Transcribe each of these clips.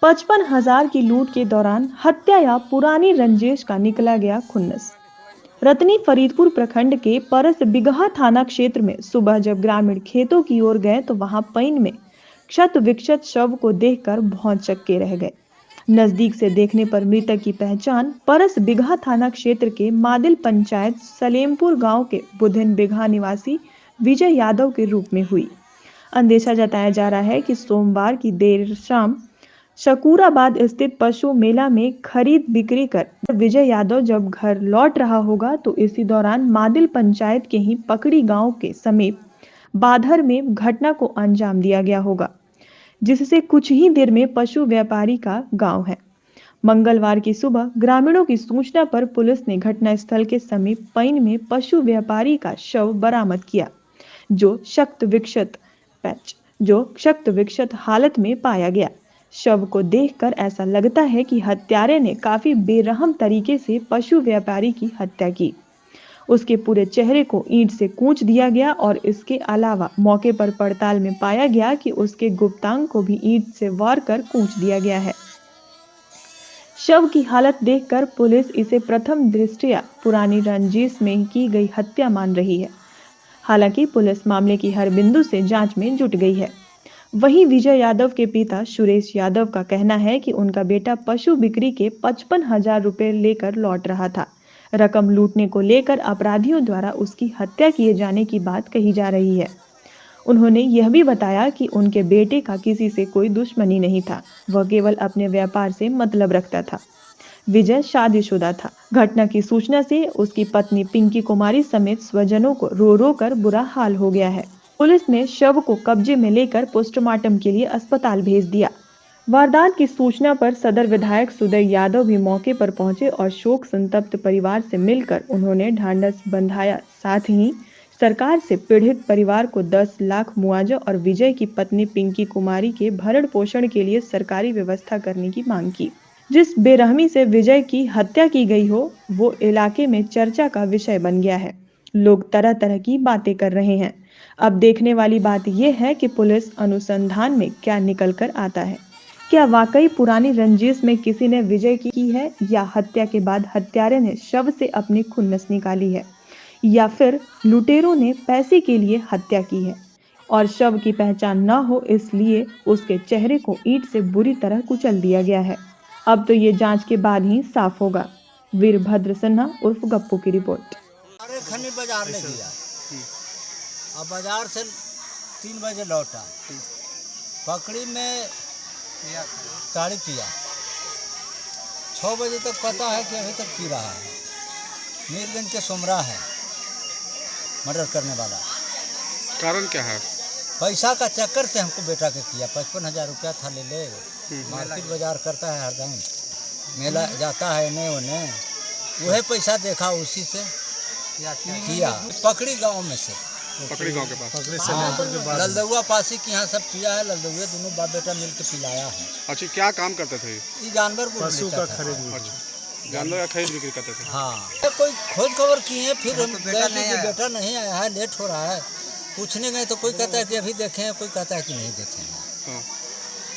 55,000 की लूट के दौरान हत्या या पुरानी रंजिश का निकला गया खुन्नस। रतनी फरीदपुर प्रखंड के परस बिगहा थाना क्षेत्र में सुबह जब ग्रामीण खेतों की ओर गए तो वहां पईन में क्षत विक्षत शव को देखकर भौंचक्के रह गए। नजदीक से देखने पर मृतक की पहचान परस बिगहा थाना क्षेत्र के मादिल पंचायत सलेमपुर गांव के बुधिन बिगहा निवासी विजय यादव के रूप में हुई। अंदेशा जताया जा रहा है कि सोमवार की देर शाम शकूराबाद स्थित पशु मेला में खरीद बिक्री कर विजय यादव जब घर लौट रहा होगा तो इसी दौरान मादिल पंचायत के ही पकड़ी गांव के समीप बाधर में घटना को अंजाम दिया गया होगा, जिससे कुछ ही देर में पशु व्यापारी का गांव है। मंगलवार की सुबह ग्रामीणों की सूचना पर पुलिस ने घटनास्थल के समीप पईन में पशु व्यापारी का शव बरामद किया, जो शक्त विक्षत हालत में पाया गया। शव को देखकर ऐसा लगता है कि हत्यारे ने काफी बेरहम तरीके से पशु व्यापारी की हत्या की। उसके पूरे चेहरे को ईंट से कूच दिया गया और इसके अलावा मौके पर पड़ताल में पाया गया कि उसके गुप्तांग को भी ईंट से वार कर कूच दिया गया है। शव की हालत देखकर पुलिस इसे प्रथम दृष्टया पुरानी रंजिश में की गई हत्या मान रही है। हालांकि पुलिस मामले की हर बिंदु से जांच में जुट गई है। वहीं विजय यादव के पिता सुरेश यादव का कहना है कि उनका बेटा पशु बिक्री के 55,000 रुपए लेकर लौट रहा था। रकम लूटने को लेकर अपराधियों द्वारा उसकी हत्या किए जाने की बात कही जा रही है। उन्होंने यह भी बताया कि उनके बेटे का किसी से कोई दुश्मनी नहीं था, वह केवल अपने व्यापार से मतलब रखता था। विजय शादीशुदा था। घटना की सूचना से उसकी पत्नी पिंकी कुमारी समेत स्वजनों को रो रो कर बुरा हाल हो गया है। पुलिस ने शव को कब्जे में लेकर पोस्टमार्टम के लिए अस्पताल भेज दिया। वारदात की सूचना पर सदर विधायक सुदय यादव भी मौके पर पहुंचे और शोक संतप्त परिवार से मिलकर उन्होंने ढांढस बंधाया। साथ ही सरकार से पीड़ित परिवार को 10 लाख मुआवजा और विजय की पत्नी पिंकी कुमारी के भरण पोषण के लिए सरकारी व्यवस्था करने की मांग की। जिस बेरहमी से विजय की हत्या की गई हो, वो इलाके में चर्चा का विषय बन गया है। लोग तरह तरह की बातें कर रहे हैं। अब देखने वाली बात यह है कि पुलिस अनुसंधान में क्या निकल कर आता है। क्या वाकई पुरानी रंजिश में किसी ने विजय की है, या हत्या के बाद हत्यारे ने शव से अपनी खुन्नस निकाली है, या फिर लुटेरों ने पैसे के लिए हत्या की है और शव की पहचान न हो इसलिए उसके चेहरे को ईंट से बुरी तरह कुचल दिया गया है। अब तो ये जांच के बाद ही साफ होगा। वीरभद्र सिन्हा उर्फ गप्पू की रिपोर्ट। अरे खन्नी बाजार ले गया और बाजार से 3 बजे लौटा, पकड़ी में ताड़ी पिया। 6 बजे तक पता है कि अभी तक पी रहा है। मीरगंज के सोमरा है मर्डर करने वाला। कारण क्या है? पैसा का चक्कर से हमको बेटा के किया। 55,000 रुपया था, ले मार्केट बाजार करता है, हरदम मेला जाता है इन्हें उन्हें, वह पैसा देखा उसी से किया। पकड़ी गांव में से, पकड़ी गांव के पास, हाँ, ललदुआ पासी के यहाँ सब पिया है। ललदुआ दोनों बाप बेटा मिल के पिलाया है। अच्छा, क्या काम करते थे? ये जानवर को पशु का खरीद। अच्छा, जानवर का खरीद बिक्री करते थे। हाँ, कोई खोज खबर किए, फिर हम बेटा नहीं आया है, लेट हो रहा है। पूछने गए तो कोई कहता है कि अभी देखे हैं, कोई कहता है कि नहीं देखे हैं। हाँ।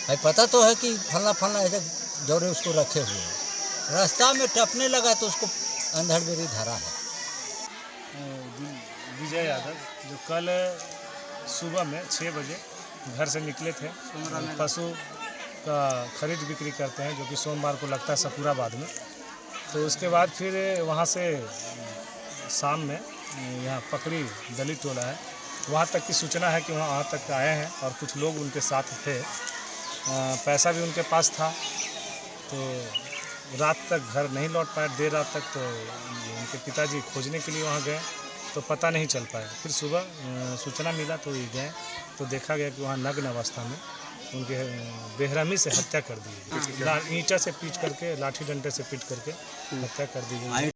भाई पता तो है कि फलना फलना ऐसे जोड़े उसको रखे हुए हैं। रास्ता में टपने लगा तो उसको अंधड़बेरी धरा है। विजय यादव जो कल सुबह में 6 बजे घर से निकले थे, पशु का खरीद बिक्री करते हैं, जो कि सोमवार को लगता है शकूराबाद में। तो उसके बाद फिर वहाँ से शाम में यहाँ पकड़ी दलित टोला है, वहाँ तक की सूचना है कि वहाँ तक आए हैं और कुछ लोग उनके साथ थे। पैसा भी उनके पास था। तो रात तक घर नहीं लौट पाए, देर रात तक। तो उनके पिताजी खोजने के लिए वहाँ गए तो पता नहीं चल पाया। फिर सुबह सूचना मिला तो ये गए तो देखा गया कि वहाँ नग्न अवस्था में उनके बेरहमी से हत्या कर दी गई। ईंटा से पीट करके, लाठी डंडे से पीट करके हत्या कर दी गई।